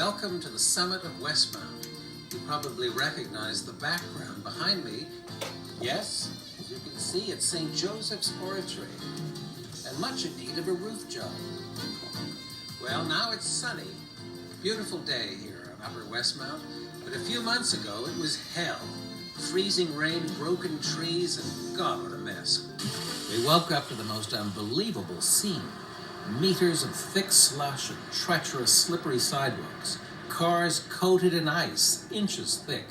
Welcome to the summit of Westmount. You probably recognize the background behind me. Yes, as you can see, it's St. Joseph's Oratory, and much in need of a roof job. Well, now it's sunny. Beautiful day here on Upper Westmount, but a few months ago it was hell. Freezing rain, broken trees, and God, what a mess. We woke up to the most unbelievable scene. Meters of thick slush and treacherous, slippery sidewalks. Cars coated in ice, inches thick.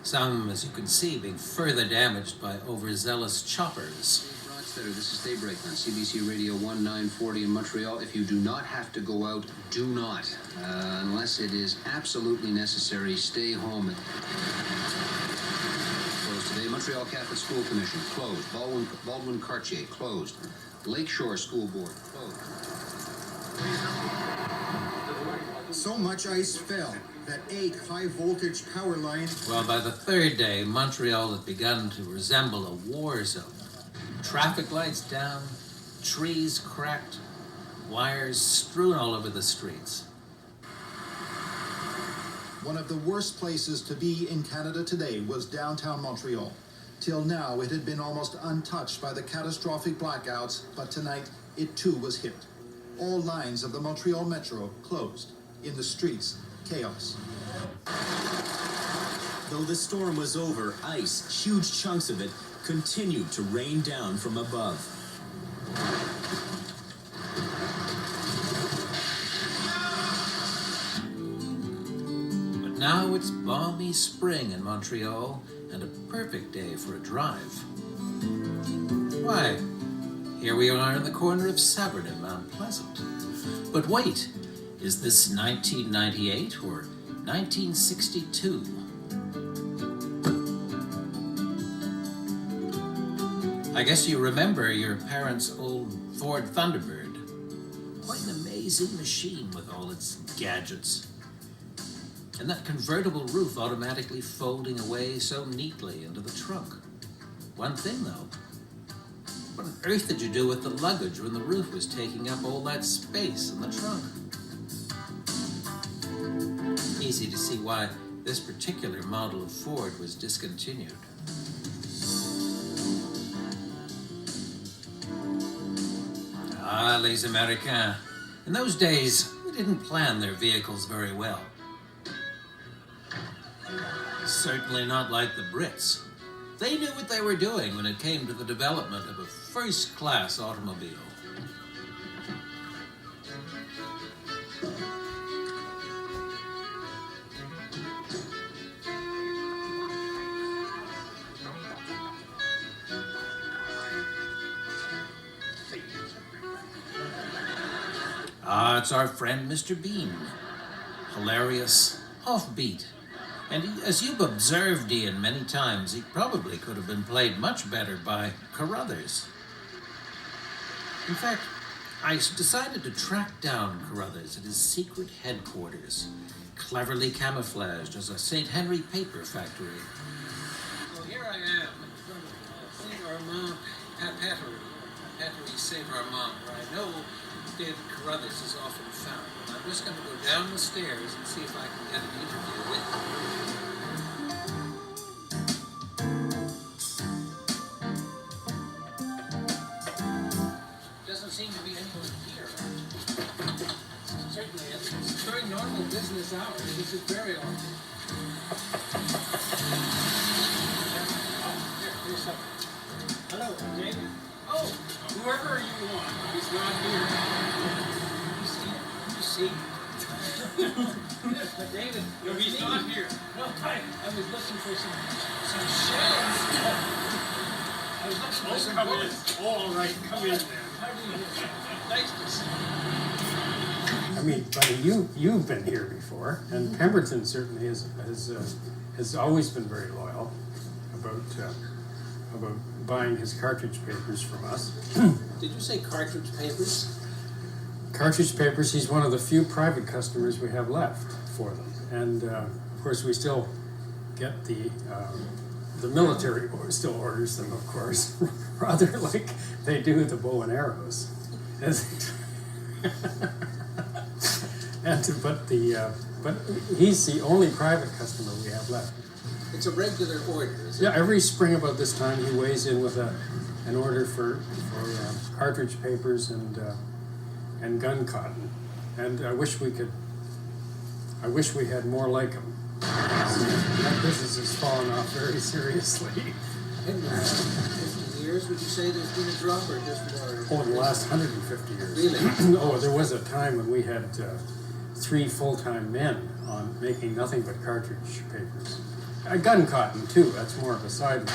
Some, as you can see, being further damaged by overzealous choppers. This is Daybreak on CBC Radio 1940 in Montreal. If you do not have to go out, do not. Unless it is absolutely necessary, stay home. Closed today. Montreal Catholic School Commission, closed. Baldwin-Cartier, closed. Lakeshore School Board, closed. So much ice fell that 8 high-voltage power lines... Well, by the third day, Montreal had begun to resemble a war zone. Traffic lights down, trees cracked, wires strewn all over the streets. One of the worst places to be in Canada today was downtown Montreal. Till now, it had been almost untouched by the catastrophic blackouts, but tonight, it too was hit. All lines of the Montreal Metro closed. In the streets, chaos. Though the storm was over, ice, huge chunks of it, continued to rain down from above. But now it's balmy spring in Montreal and a perfect day for a drive. Why, here we are in the corner of Severn and Mount Pleasant. But wait, is this 1998 or 1962? I guess you remember your parents' old Ford Thunderbird. Quite an amazing machine with all its gadgets. And that convertible roof automatically folding away so neatly into the trunk. One thing though, what on earth did you do with the luggage when the roof was taking up all that space in the trunk? Easy to see why this particular model of Ford was discontinued. Ah, les Américains. In those days, they didn't plan their vehicles very well. Certainly not like the Brits. They knew what they were doing when it came to the development of a first-class automobile. Ah, it's our friend Mr. Bean. Hilarious, offbeat. And as you've observed Ian many times, he probably could have been played much better by Carruthers. In fact, I decided to track down Carruthers at his secret headquarters, cleverly camouflaged as a St. Henry paper factory. Well, here I am in front of St. Armand Papeterie St. Armand, where I know David Carruthers is often found. And I'm just going to go down the stairs and see if I can get an interview with him. Doesn't seem to be anyone here. Certainly, it's during normal business hours. This is very often. Here's something. Hello, David. Oh, whoever you want. He's not here. You see? But David, no, he's not here. No, I was looking for some shells. I was looking for some books. All right, come in then. How do you do? Nice to see you. I mean, buddy, you've been here before, and Pemberton certainly has always been very loyal about buying his cartridge papers from us. Did you say cartridge papers? Cartridge papers, he's one of the few private customers we have left for them. And of course we still get the military still orders them, of course, rather like they do the bow and arrows. But But he's the only private customer we have left. It's a regular order, is it? Yeah, every spring about this time he weighs in with an order for cartridge papers and gun cotton. And I wish we had more like him. That business has fallen off very seriously. In the last 50 years, would you say there's been a drop or just more? Oh, in the last 150 years. Really? Oh, there was a time when we had 3 full-time men on making nothing but cartridge papers. Gun cotton too, that's more of a sideline.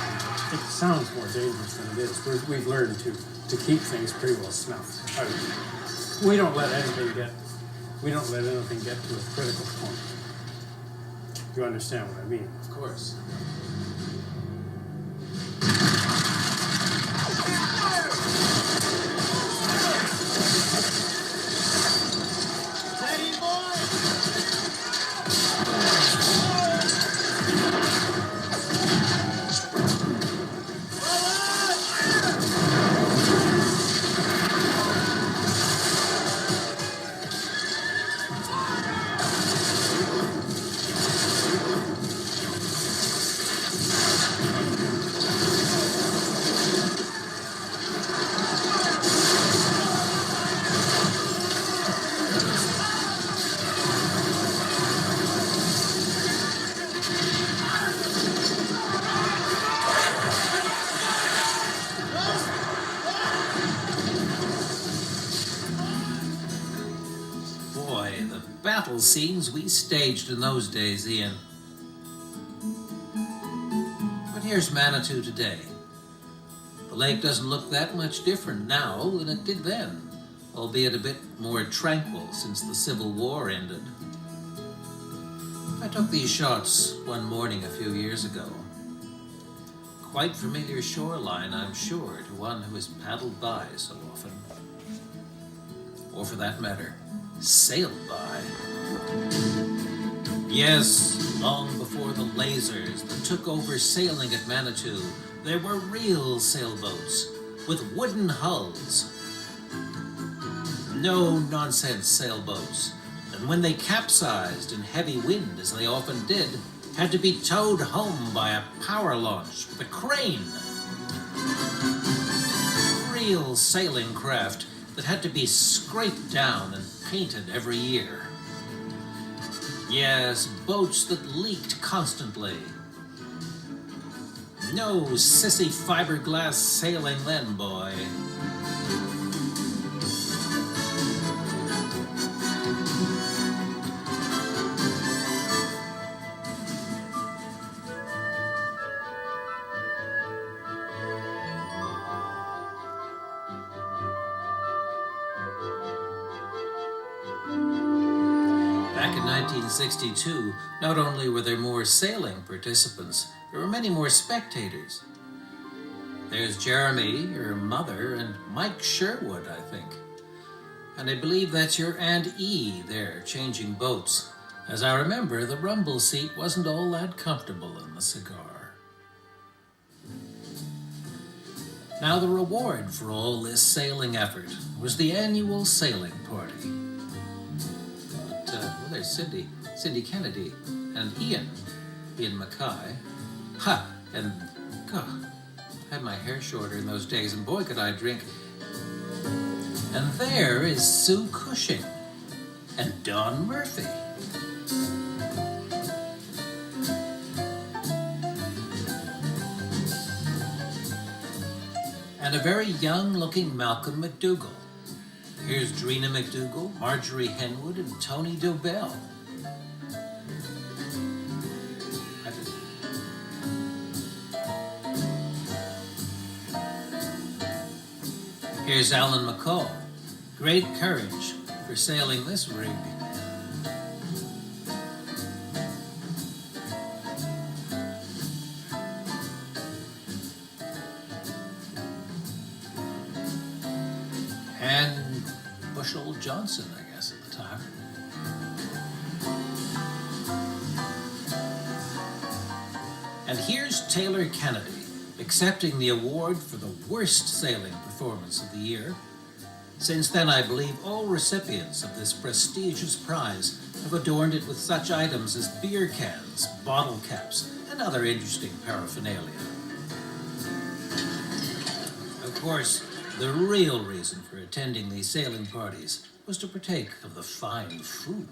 It sounds more dangerous than it is. We've learned to keep things pretty well snuffed. We don't let anything get to a critical point. You understand what I mean? Of course. Battle scenes we staged in those days, Ian. But here's Manitou today. The lake doesn't look that much different now than it did then, albeit a bit more tranquil since the Civil War ended. I took these shots one morning a few years ago. Quite familiar shoreline, I'm sure, to one who has paddled by so often. Or for that matter, sailed by. Yes, long before the lasers that took over sailing at Manitou, there were real sailboats with wooden hulls. No nonsense sailboats, and when they capsized in heavy wind, as they often did, had to be towed home by a power launch with a crane. Real sailing craft that had to be scraped down and painted every year. Yes, boats that leaked constantly. No sissy fiberglass sailing then, boy. Back in 1962, not only were there more sailing participants, there were many more spectators. There's Jeremy, your mother, and Mike Sherwood, I think. And I believe that's your Aunt E there, changing boats. As I remember, the rumble seat wasn't all that comfortable in the cigar. Now the reward for all this sailing effort was the annual sailing party. There's Cindy Kennedy, and Ian Mackay. Ha! And, God, I had my hair shorter in those days, and boy, could I drink. And there is Sue Cushing, and Don Murphy. And a very young-looking Malcolm McDougall. Here's Drina McDougall, Marjorie Henwood, and Tony Dobell. Here's Alan McCall. Great courage for sailing this rig. And Bushel Johnson, I guess, at the time. And here's Taylor Kennedy, accepting the award for the worst sailing performance of the year. Since then, I believe all recipients of this prestigious prize have adorned it with such items as beer cans, bottle caps, and other interesting paraphernalia. Of course, the real reason for attending these sailing parties was to partake of the fine food.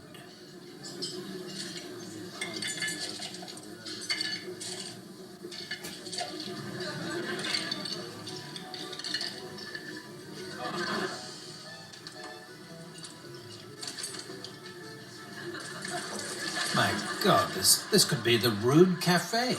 My God, this could be the Rude Cafe.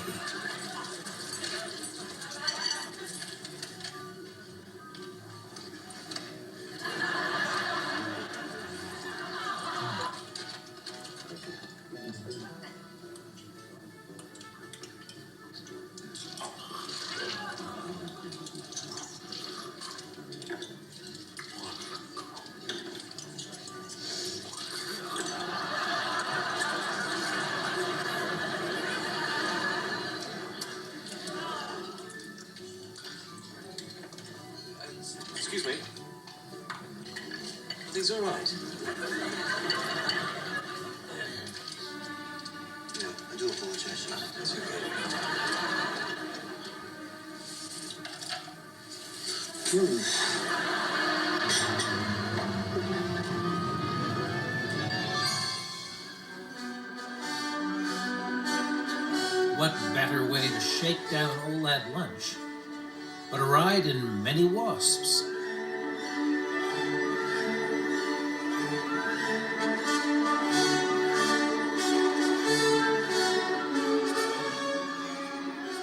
Excuse me. Are things all right? Yeah, I do apologize. It's What better way to shake down all that lunch but a ride in many wasps?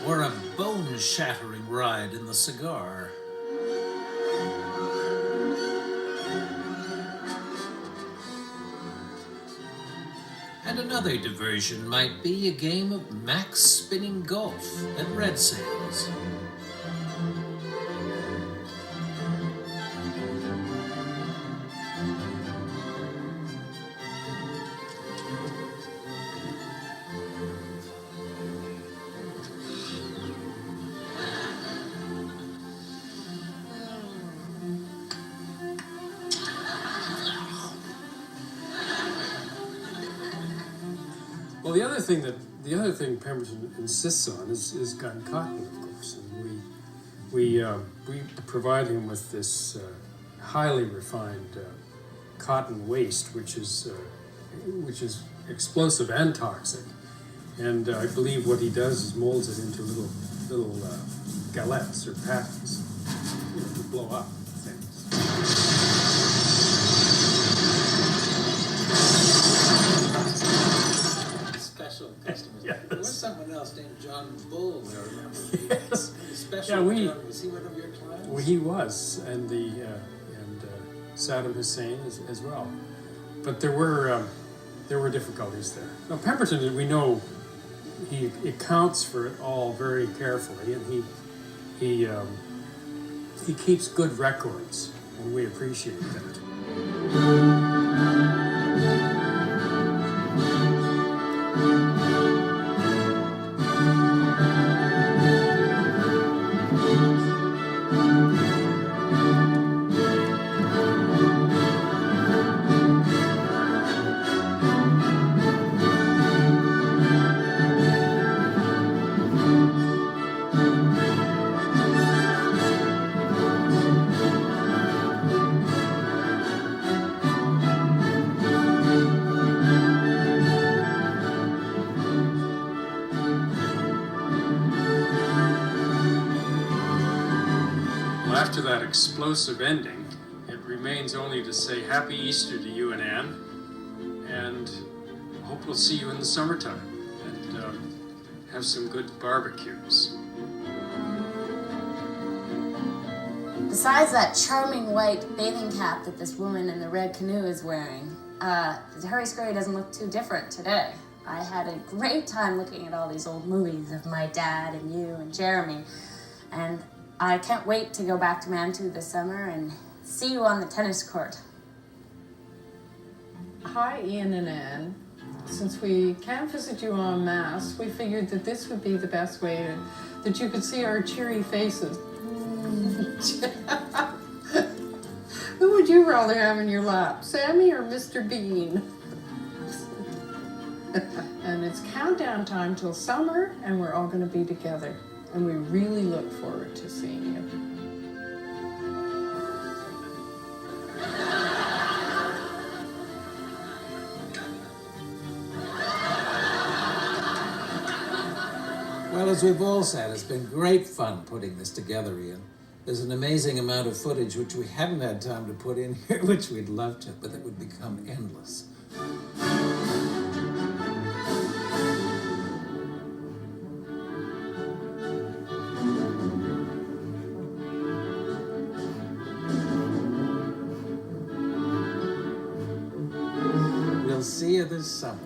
Or a bone-shattering ride in the cigar. And another diversion might be a game of max spinning golf at Red Sails. Well, the other thing Pemberton insists on is gun cotton, of course, and we provide him with this highly refined cotton waste, which is explosive and toxic. And I believe what he does is molds it into little galettes or patties, to blow up things. Special customers. Yes. There was someone else named John Bull, I remember. Yes. Special Yeah, John, was he one of your clients? Well, he was, and Saddam Hussein as well. But there were difficulties there. Now Pemberton, we know, he accounts for it all very carefully, and he keeps good records, and we appreciate that. After that explosive ending, it remains only to say Happy Easter to you and Ann, and hope we'll see you in the summertime and have some good barbecues. Besides that charming white bathing cap that this woman in the red canoe is wearing, the Hurry Scurry doesn't look too different today. I had a great time looking at all these old movies of my dad and you and Jeremy, and I can't wait to go back to Manitou this summer and see you on the tennis court. Hi, Ian and Ann. Since we can't visit you en masse, we figured that this would be the best way that you could see our cheery faces. Who would you rather have in your lap, Sammy or Mr. Bean? And it's countdown time till summer, and we're all going to be together. And we really look forward to seeing you. Well, as we've all said, it's been great fun putting this together, Ian. There's an amazing amount of footage which we haven't had time to put in here, which we'd love to, but it would become endless. We'll see you this summer.